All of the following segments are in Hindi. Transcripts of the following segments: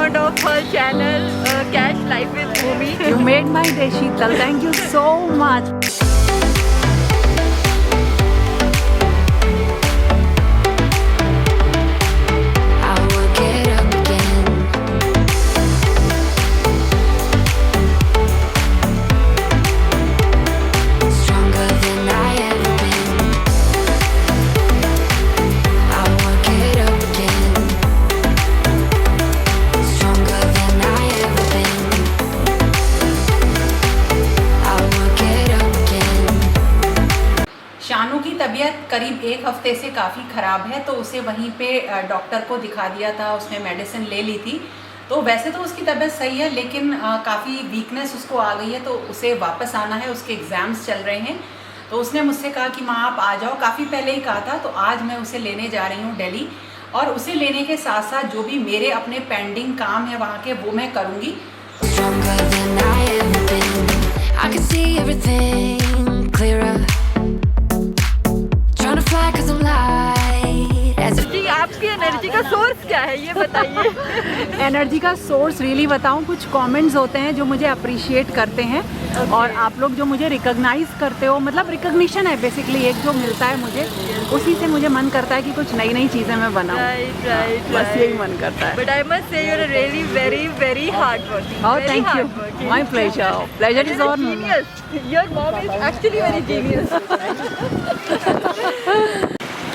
fond of her channel, Cash Life with Bhumi. You made my day, Sheetal. Thank you so much. Shanu की तबीयत करीब एक हफ्ते से काफ़ी ख़राब है, तो उसे वहीं पे डॉक्टर को दिखा दिया था, उसने मेडिसिन ले ली थी। तो वैसे तो उसकी तबीयत सही है, लेकिन काफ़ी वीकनेस उसको आ गई है, तो उसे वापस आना है, उसके एग्ज़ाम्स चल रहे हैं। तो उसने मुझसे कहा कि माँ आप आ जाओ, काफ़ी पहले ही कहा था। तो आज मैं उसे लेने जा रही हूँ दिल्ली, और उसे लेने के साथ साथ जो भी मेरे अपने पेंडिंग काम है वहाँ के, वो मैं करूँगी। आपकी एनर्जी का सोर्स क्या है ये बताइए। एनर्जी का सोर्स रियली बताऊं, कुछ कमेंट्स होते हैं जो मुझे अप्रिशिएट करते हैं, और आप लोग जो मुझे रिकॉग्नाइज करते हो, मतलब रिकॉग्निशन है बेसिकली एक जो मिलता है मुझे, उसी से मुझे मन करता है कि कुछ नई नई चीज़ें मैं बनाऊं। बस यही मन करता है। But I must say you are really very very hard working. Oh, thank you. My pleasure. Pleasure is all mine. Your mom is actually very genius.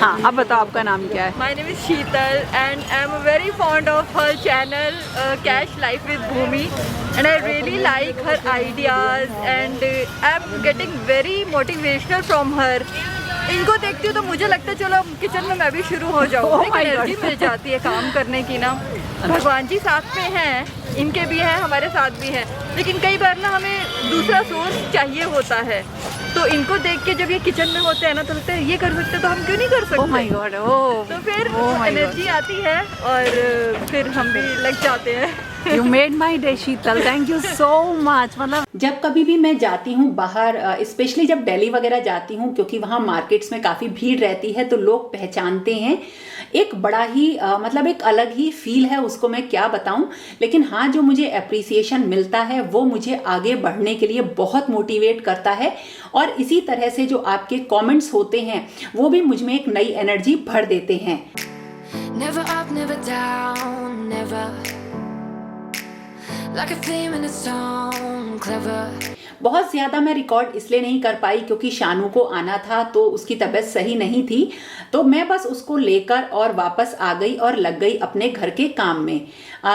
हाँ, अब बताओ आपका नाम क्या है? My name is Sheetal and I'm very fond of her channel, Cash Life with Bhumi, and I really like her ideas and I'm getting very motivational from her. इनको देखती हूँ तो मुझे लगता है चलो किचन में मैं भी शुरू हो जाऊँ। एक एनर्जी मिल जाती है काम करने की ना। भगवान जी साथ में हैं, इनके भी हैं, हमारे साथ भी हैं, लेकिन कई बार ना हमें दूसरा सोर्स चाहिए होता है। तो इनको देख के जब ये किचन में होते हैं ना, तो लगता है ये कर सकते तो हम क्यों नहीं कर सकते। Oh my God, oh. तो फिर एनर्जी आती है और फिर हम भी लग जाते हैं। You made my day, Sheetal. Thank you so much. मतलब जब कभी भी मैं जाती हूँ बाहर, स्पेशली जब दिल्ली वगैरह जाती हूँ, क्योंकि वहाँ मार्केट्स में काफ़ी भीड़ रहती है, तो लोग पहचानते हैं। एक बड़ा ही मतलब एक अलग ही फील है, उसको मैं क्या बताऊँ। लेकिन हाँ, जो मुझे अप्रिसिएशन मिलता है वो मुझे आगे बढ़ने के लिए बहुत मोटिवेट करता है, और इसी तरह से जो आपके कमेंट्स होते हैं वो भी मुझ में एक नई एनर्जी भर देते हैं। Never up, never down, never like a theme in a song, clever. बहुत ज़्यादा मैं रिकॉर्ड इसलिए नहीं कर पाई क्योंकि शानू को आना था, तो उसकी तबीयत सही नहीं थी, तो मैं बस उसको लेकर और वापस आ गई और लग गई अपने घर के काम में।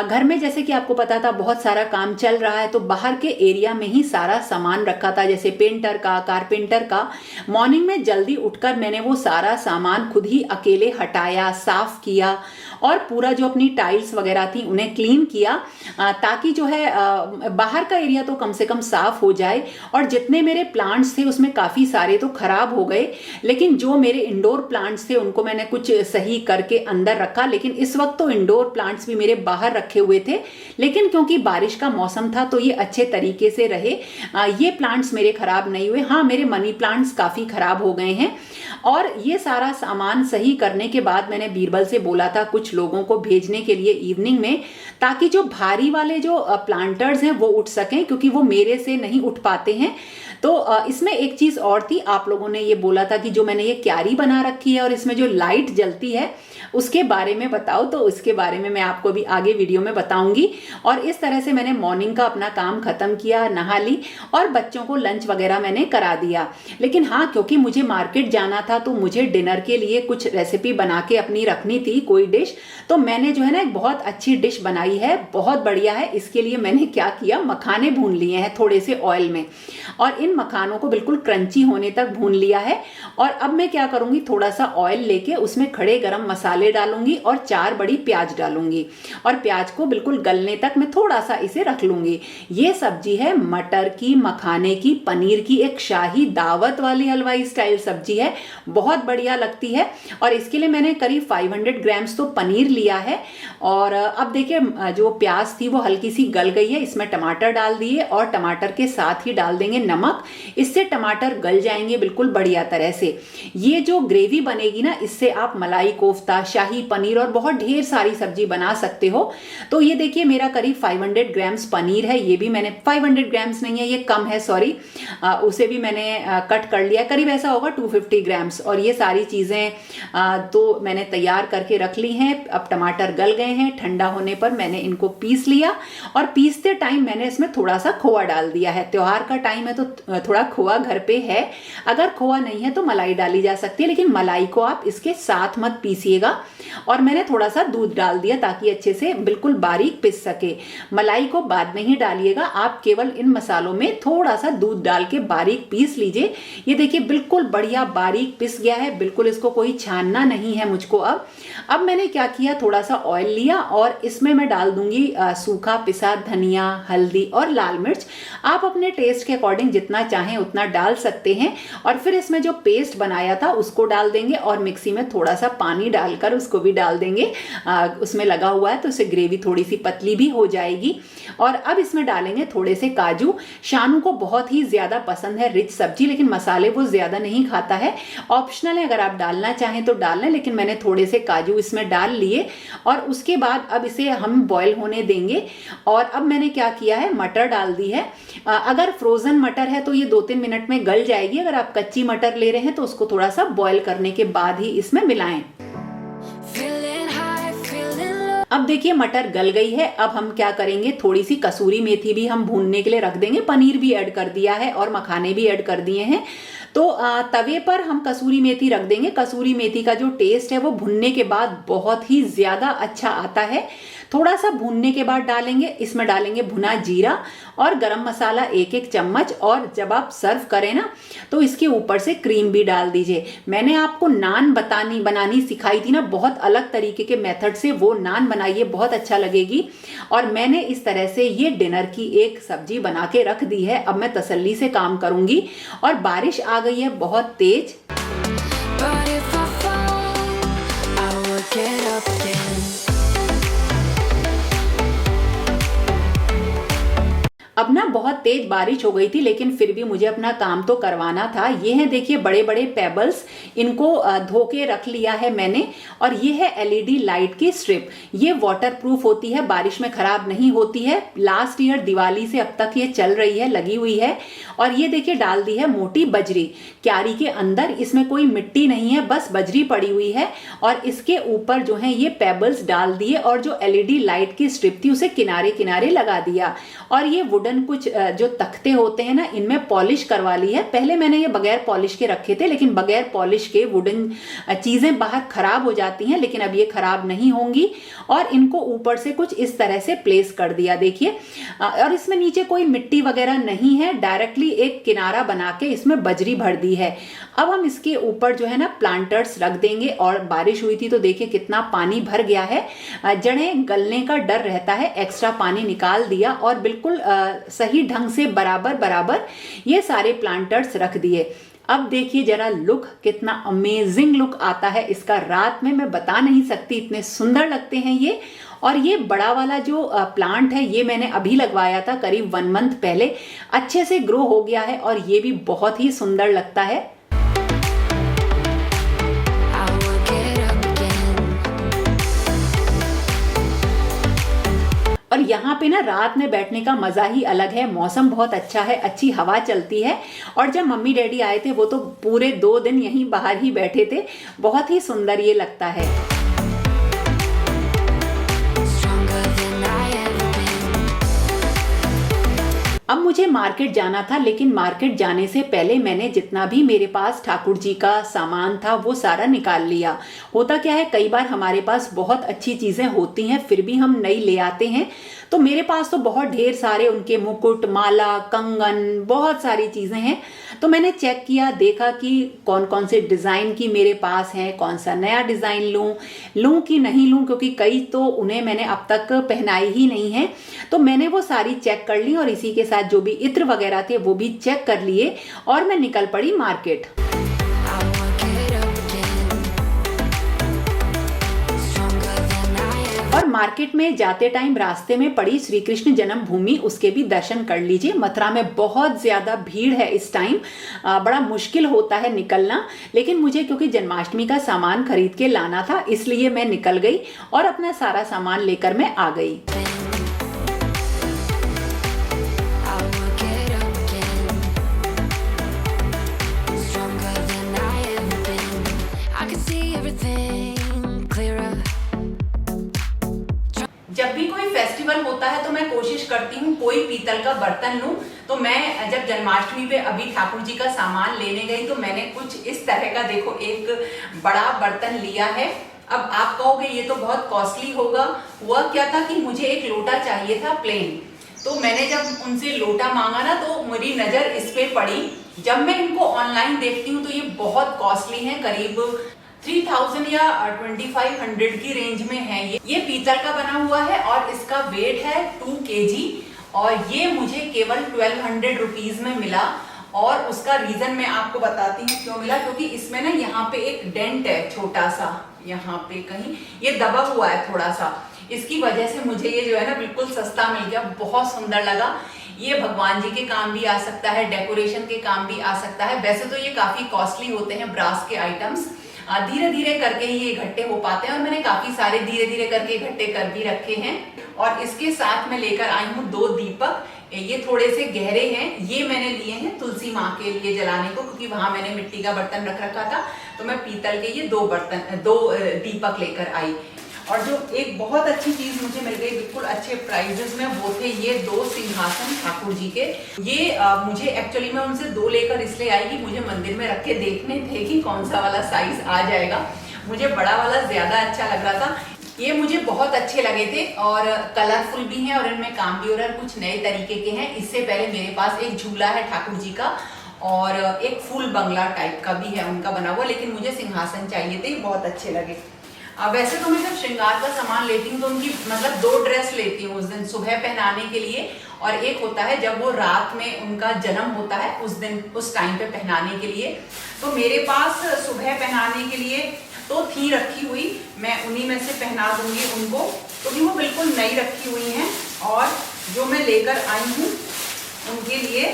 घर में जैसे कि आपको पता था बहुत सारा काम चल रहा है, तो बाहर के एरिया में ही सारा सामान रखा था, जैसे पेंटर का, कारपेंटर का। मॉर्निंग में जल्दी उठकर मैंने वो सारा सामान खुद ही अकेले हटाया, साफ किया, और पूरा जो अपनी टाइल्स वगैरह थी उन्हें क्लीन किया, ताकि जो है बाहर का एरिया तो कम से कम साफ हो जाए। और जितने मेरे प्लांट्स थे उसमें काफ़ी सारे तो खराब हो गए, लेकिन जो मेरे इंडोर प्लांट्स थे उनको मैंने कुछ सही करके अंदर रखा। लेकिन इस वक्त तो इंडोर प्लांट्स भी मेरे बाहर रखे हुए थे, लेकिन क्योंकि बारिश का मौसम था तो ये अच्छे तरीके से रहे। ये प्लांट्स मेरे खराब नहीं हुए। हाँ, मेरे मनी प्लांट्स काफ़ी खराब हो गए हैं। और ये सारा सामान सही करने के बाद मैंने बीरबल से बोला था कुछ लोगों को भेजने के लिए इवनिंग में, ताकि जो भारी वाले जो प्लांटर्स हैं वो उठ सकें, क्योंकि वो मेरे से नहीं उठ पाते हैं। तो इसमें एक चीज़ और थी, आप लोगों ने ये बोला था कि जो मैंने ये क्यारी बना रखी है और इसमें जो लाइट जलती है उसके बारे में बताओ, तो उसके बारे में मैं आपको भी आगे वीडियो में बताऊंगी। और इस तरह से मैंने मॉर्निंग का अपना काम खत्म किया, नहा ली और बच्चों को लंच वगैरह मैंने करा दिया। लेकिन हाँ, क्योंकि मुझे मार्केट जाना था तो मुझे डिनर के लिए कुछ रेसिपी बना के अपनी रखनी थी, कोई डिश। तो मैंने जो है ना एक बहुत अच्छी डिश बनाई है, बहुत बढ़िया है। इसके लिए मैंने क्या किया, मखाने भून लिए हैं थोड़े से ऑयल में, और इन मखानों को बिल्कुल क्रंची होने तक भून लिया है। और अब मैं क्या करूंगी, थोड़ा सा ऑयल लेके उसमें खड़े गरम मसाले डालूंगी और 4 बड़ी प्याज डालूंगी, और प्याज को बिल्कुल गलने तक मैं थोड़ा सा इसे रख लूंगी। ये सब्जी है मटर की, मखाने की, पनीर की, एक शाही दावत वाली हलवाई स्टाइल सब्जी है, बहुत बढ़िया लगती है। और इसके लिए मैंने करीब 500 ग्राम्स तो पनीर लिया है और अब देखिए जो प्याज थी वो हल्की सी गल गई है। इसमें टमाटर डाल दिए और टमाटर के साथ ही डाल देंगे नमक। इससे टमाटर गल जाएंगे बिल्कुल बढ़िया तरह से। ये जो ग्रेवी बनेगी ना, इससे आप मलाई कोफ्ता, शाही पनीर और बहुत ढेर सारी सब्जी बना सकते हो। तो ये देखिए मेरा करीब 500 ग्राम्स पनीर है। ये भी मैंने 500 ग्राम्स नहीं है, ये कम है, सॉरी, उसे भी मैंने कट कर लिया, करीब ऐसा होगा 250 ग्राम्स। और ये सारी चीज़ें तो मैंने तैयार करके रख ली हैं। अब टमाटर गल गए हैं, ठंडा होने पर मैंने इनको पीस लिया और पीसते टाइम मैंने इसमें थोड़ा सा खोआ डाल दिया है। त्योहार का टाइम है तो थोड़ा खोआ घर पे है, अगर खोआ नहीं है तो मलाई डाली जा सकती है, लेकिन मलाई को आप इसके साथ मत पीसिएगा। और मैंने थोड़ा सा दूध डाल दिया ताकि अच्छे से बिल्कुल बारीक पिस सके। मलाई को बाद में ही डालिएगा, आप केवल इन मसालों में थोड़ा सा दूध डाल के बारीक पीस लीजिए। ये देखिए बिल्कुल बढ़िया बारीक पिस गया है, बिल्कुल इसको कोई छानना नहीं है मुझको। अब मैंने क्या किया, थोड़ा सा ऑयल लिया और इसमें मैं डाल दूंगी सूखा पिसा धनिया, हल्दी और लाल मिर्च। आप अपने टेस्ट के अकॉर्डिंग जितना चाहें उतना डाल सकते हैं। और फिर इसमें जो पेस्ट बनाया था उसको डाल देंगे और मिक्सी में थोड़ा सा पानी डालकर उसको भी डाल देंगे। उसमें लगा हुआ है तो इससे ग्रेवी थोड़ी सी पतली भी हो जाएगी। और अब इसमें डालेंगे थोड़े से काजू। शानू को बहुत ही ज्यादा पसंद है रिच सब्जी, लेकिन मसाले वो ज्यादा नहीं खाता है। ऑप्शनल है, अगर आप डालना चाहें तो डाल लें, लेकिन मैंने थोड़े से काजू इसमें डाल लिए। और उसके बाद अब इसे हम बॉईल होने देंगे। और अब मैंने क्या किया है, मटर डाल दी है। अगर फ्रोजन मटर है तो ये 2-3 मिनट में गल जाएगी। अगर आप कच्ची मटर ले रहे हैं तो उसको थोड़ा सा बॉईल करने के बाद ही इसमें मिलाएं। अब देखिए मटर गल गई है। अब हम क्या करेंगे, थोड़ी सी कसूरी मेथी भी हम भूनने के लिए रख देंगे। पनीर भी ऐड कर दिया है और मखाने भी ऐड कर दिए हैं, तो तवे पर हम कसूरी मेथी रख देंगे। कसूरी मेथी का जो टेस्ट है वो भुनने के बाद बहुत ही ज्यादा अच्छा आता है। थोड़ा सा भूनने के बाद डालेंगे, इसमें डालेंगे भुना जीरा और गरम मसाला 1-1 चम्मच। और जब आप सर्व करें ना तो इसके ऊपर से क्रीम भी डाल दीजिए। मैंने आपको नान बनानी सिखाई थी ना, बहुत अलग तरीके के मेथड से, वो नान बनाइए, बहुत अच्छा लगेगी। और मैंने इस तरह से ये डिनर की एक सब्जी बना के रख दी है। अब मैं तसल्ली से काम करूंगी। और बारिश आ गई है बहुत तेज। अब ना बहुत तेज बारिश हो गई थी, लेकिन फिर भी मुझे अपना काम तो करवाना था। ये है देखिए बड़े बड़े पेबल्स, इनको धो के रख लिया है मैंने। और ये है एलईडी लाइट की स्ट्रिप। ये वाटरप्रूफ होती है, बारिश में खराब नहीं होती है। लास्ट ईयर दिवाली से अब तक ये चल रही है, लगी हुई है। और ये देखिए डाल दी है मोटी बजरी क्यारी के अंदर। इसमें कोई मिट्टी नहीं है, बस बजरी पड़ी हुई है। और इसके ऊपर जो है ये पेबल्स डाल दिए और जो एलईडी लाइट की स्ट्रिप थी उसे किनारे किनारे लगा दिया। और ये वुडन कुछ जो तख्ते होते हैं ना, इनमें पॉलिश करवा ली है। पहले मैंने ये बगैर पॉलिश के रखे थे, लेकिन बगैर पॉलिश के वुडन चीजें बाहर खराब हो जाती हैं, लेकिन अब ये खराब नहीं होंगी। और इनको ऊपर से कुछ इस तरह से प्लेस कर दिया, देखिए। और इसमें नीचे कोई मिट्टी वगैरह नहीं है, डायरेक्टली एक किनारा बना के इसमें बजरी भर दी है। अब हम इसके ऊपर जो है ना प्लांटर्स रख देंगे। और बारिश हुई थी तो देखिए कितना पानी भर गया है, जड़ें गलने का डर रहता है। एक्स्ट्रा पानी निकाल दिया और बिल्कुल सही ढंग से बराबर ये सारे प्लांटर्स रख दिए। अब देखिए जरा लुक, कितना अमेजिंग लुक आता है इसका। रात में मैं बता नहीं सकती, इतने सुंदर लगते हैं ये। और ये बड़ा वाला जो प्लांट है ये मैंने अभी लगवाया था, करीब 1 मंथ पहले। अच्छे से ग्रो हो गया है और ये भी बहुत ही सुंदर लगता है। और यहाँ पे ना रात में बैठने का मजा ही अलग है। मौसम बहुत अच्छा है, अच्छी हवा चलती है। और जब मम्मी डैडी आए थे वो तो पूरे 2 दिन यहीं बाहर ही बैठे थे। बहुत ही सुंदर ये लगता है। अब मुझे मार्केट जाना था, लेकिन मार्केट जाने से पहले मैंने जितना भी मेरे पास ठाकुर जी का सामान था वो सारा निकाल लिया। होता क्या है, कई बार हमारे पास बहुत अच्छी चीजें होती हैं फिर भी हम नई ले आते हैं। तो मेरे पास तो बहुत ढेर सारे उनके मुकुट, माला, कंगन, बहुत सारी चीजें हैं। तो मैंने चेक किया, देखा कि कौन कौन से डिजाइन की मेरे पास हैं, कौन सा नया डिजाइन लूं कि नहीं लूं, क्योंकि कई तो उन्हें मैंने अब तक पहनाई ही नहीं है। तो मैंने वो सारी चेक कर ली और इसी के साथ जो भी इत्र वगैरह थे वो भी चेक कर लिए और मैं निकल पड़ी मार्केट। मार्केट में जाते टाइम रास्ते में पड़ी श्री कृष्ण जन्मभूमि, उसके भी दर्शन कर लीजिए। मथुरा में बहुत ज्यादा भीड़ है इस टाइम, बड़ा मुश्किल होता है निकलना, लेकिन मुझे क्योंकि जन्माष्टमी का सामान खरीद के लाना था इसलिए मैं निकल गई और अपना सारा सामान लेकर मैं आ गई। जब भी कोई फेस्टिवल होता है तो मैं कोशिश करती हूँ कोई पीतल का बर्तन लूं। तो मैं जब जन्माष्टमी पे अभी ठाकुर जी का सामान लेने गई तो मैंने कुछ इस तरह का देखो एक बड़ा बर्तन लिया है। अब आप कहोगे ये तो बहुत कॉस्टली होगा। हुआ क्या था कि मुझे एक लोटा चाहिए था प्लेन, तो मैंने जब उनसे लोटा मांगा ना तो मेरी नजर इस पे पड़ी। जब मैं इनको ऑनलाइन देखती हूँ तो ये बहुत कॉस्टली है, करीब 3000 या 2500 की रेंज में है। ये पीतल का बना हुआ है और इसका वेट है 2 kg और ये मुझे केवल 1200 रुपीज में मिला। और उसका रीजन मैं आपको बताती हूँ क्यों मिला, क्योंकि इसमें ना यहाँ पे एक डेंट है छोटा सा, यहाँ पे कहीं ये दबा हुआ है थोड़ा सा, इसकी वजह से मुझे ये जो है ना बिल्कुल सस्ता मिल गया। बहुत सुंदर लगा। ये भगवान जी के काम भी आ सकता है, डेकोरेशन के काम भी आ सकता है। वैसे तो ये काफी कॉस्टली होते हैं ब्रास के आइटम्स, धीरे धीरे करके ही ये इकट्ठे हो पाते हैं और मैंने काफी सारे धीरे धीरे करके इकट्ठे कर भी रखे हैं। और इसके साथ मैं लेकर आई हूँ 2 दीपक। ये थोड़े से गहरे हैं, ये मैंने लिए हैं तुलसी माँ के लिए जलाने को, क्योंकि वहां मैंने मिट्टी का बर्तन रख रखा था तो मैं पीतल के ये 2 दीपक लेकर आई। और जो एक बहुत अच्छी चीज मुझे मिल गई बिल्कुल अच्छे प्राइजेस में, वो थे ये 2 सिंहासन ठाकुर जी के। ये मुझे एक्चुअली मैं उनसे 2 लेकर इसलिए आई कि मुझे मंदिर में रख के देखने थे कि कौन सा वाला साइज आ जाएगा। मुझे बड़ा वाला ज्यादा अच्छा लग रहा था। ये मुझे बहुत अच्छे लगे थे और कलरफुल भी हैं और इनमें काम भी हो रहा है, कुछ नए तरीके के हैं। इससे पहले मेरे पास एक झूला है ठाकुर जी का और एक फूल बंगला टाइप का भी है उनका बना हुआ, लेकिन मुझे सिंहासन चाहिए थे, बहुत अच्छे लगे। वैसे तो मैं जब श्रृंगार का सामान लेती हूँ तो उनकी मतलब 2 ड्रेस लेती हूँ उस दिन सुबह पहनाने के लिए, और एक होता है जब वो रात में उनका जन्म होता है उस दिन उस टाइम पे पहनाने के लिए। तो मेरे पास सुबह पहनाने के लिए तो थी रखी हुई, मैं उन्हीं में से पहना दूंगी उनको, क्योंकि वो बिल्कुल नई रखी हुई हैं। और जो मैं लेकर आई हूँ उनके लिए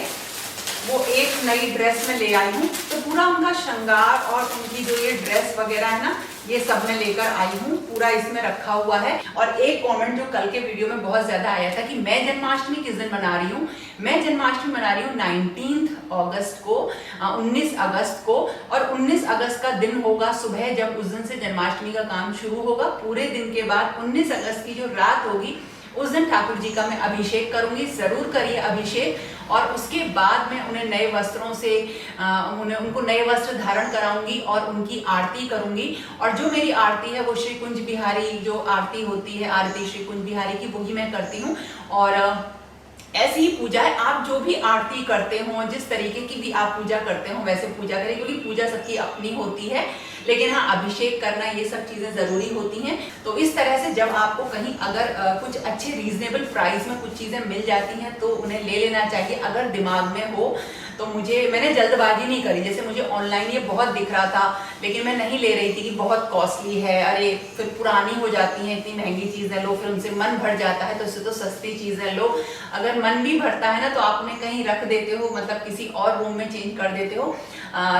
वो एक नई ड्रेस में ले आई हूँ। तो पूरा उनका श्रृंगार और उनकी जो ये ड्रेस वगैरह है ना, ये सब मैं लेकर आई हूँ, पूरा इसमें रखा हुआ है। और एक कमेंट जो कल के वीडियो में बहुत ज्यादा आया था कि मैं जन्माष्टमी किस दिन मना रही हूँ। मैं जन्माष्टमी मना रही हूँ 19 अगस्त को, 19 अगस्त को। और 19 अगस्त का दिन होगा सुबह, जब उस दिन से जन्माष्टमी का काम शुरू होगा। पूरे दिन के बाद 19 अगस्त की जो रात होगी उस दिन ठाकुर जी का मैं अभिषेक करूंगी। जरूर करिए अभिषेक। और उसके बाद मैं उन्हें नए वस्त्रों से उनको नए वस्त्र धारण कराऊंगी और उनकी आरती करूंगी। और जो मेरी आरती है वो श्री कुंज बिहारी जो आरती होती है, आरती श्री कुंज बिहारी की, वही मैं करती हूँ। और ऐसी ही पूजा है, आप जो भी आरती करते हो, जिस तरीके की भी आप पूजा करते हो वैसे पूजा करें, क्योंकि पूजा सबकी अपनी होती है। लेकिन हाँ, अभिषेक करना ये सब चीजें जरूरी होती हैं। तो इस तरह से जब आपको कहीं अगर कुछ अच्छे रीजनेबल प्राइस में कुछ चीजें मिल जाती हैं तो उन्हें ले लेना चाहिए, अगर दिमाग में हो तो। मैंने जल्दबाजी नहीं करी। जैसे मुझे ऑनलाइन ये बहुत दिख रहा था, लेकिन मैं नहीं ले रही थी कि बहुत कॉस्टली है, अरे फिर पुरानी हो जाती है, इतनी महंगी चीजें लो, फिर उनसे मन भर जाता है। तो इससे तो सस्ती चीजें लो। अगर मन भी भरता है ना तो आप उन्हें कहीं रख देते हो, मतलब किसी और रूम में चेंज कर देते हो।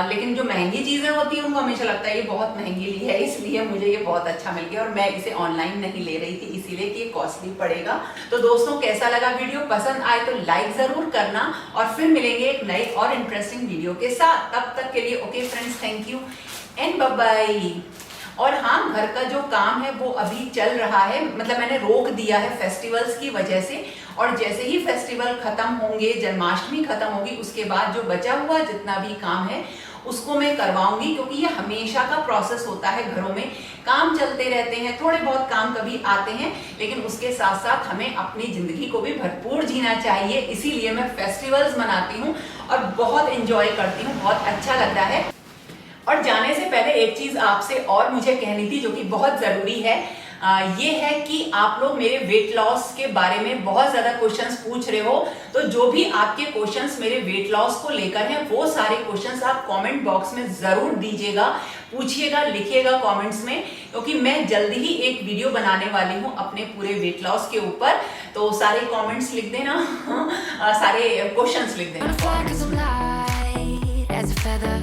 लेकिन जो महंगी चीजें होती है उनको हमेशा लगता है ये बहुत महंगी ली है, इसलिए मुझे ये बहुत अच्छा मिल गया। और मैं इसे ऑनलाइन नहीं ले रही थी इसीलिए कि ये कॉस्टली पड़ेगा। तो दोस्तों, कैसा लगा वीडियो? पसंद आए तो लाइक जरूर करना और फिर मिलेंगे एक नई और इंटरेस्टिंग वीडियो के साथ। तब तक के लिए okay friends, thank you and bye bye. और हाँ, घर का जो काम है वो अभी चल रहा है, मतलब मैंने रोक दिया है फेस्टिवल्स की वजह से। और जैसे ही फेस्टिवल खत्म होंगे, जन्माष्टमी खत्म होगी, उसके बाद जो बचा हुआ जितना भी काम है उसको मैं करवाऊंगी, क्योंकि ये हमेशा का प्रोसेस होता है। घरों में काम चलते रहते हैं, थोड़े बहुत काम कभी आते हैं, लेकिन उसके साथ साथ हमें अपनी जिंदगी को भी भरपूर जीना चाहिए। इसीलिए मैं फेस्टिवल्स मनाती हूँ और बहुत एंजॉय करती हूँ, बहुत अच्छा लगता है। और जाने से पहले एक चीज आपसे और मुझे कहनी थी जो कि बहुत जरूरी है। ये है कि आप लोग मेरे वेट लॉस के बारे में बहुत ज्यादा क्वेश्चंस पूछ रहे हो। तो जो भी आपके क्वेश्चंस मेरे वेट लॉस को लेकर हैं वो सारे क्वेश्चंस आप कमेंट बॉक्स में जरूर दीजिएगा, पूछिएगा, लिखिएगा कमेंट्स में, क्योंकि मैं जल्दी ही एक वीडियो बनाने वाली हूँ अपने पूरे वेट लॉस के ऊपर। तो सारे कमेंट्स लिख देना, सारे क्वेश्चंस लिख देना। Butterfly 'cause I'm light as a feather.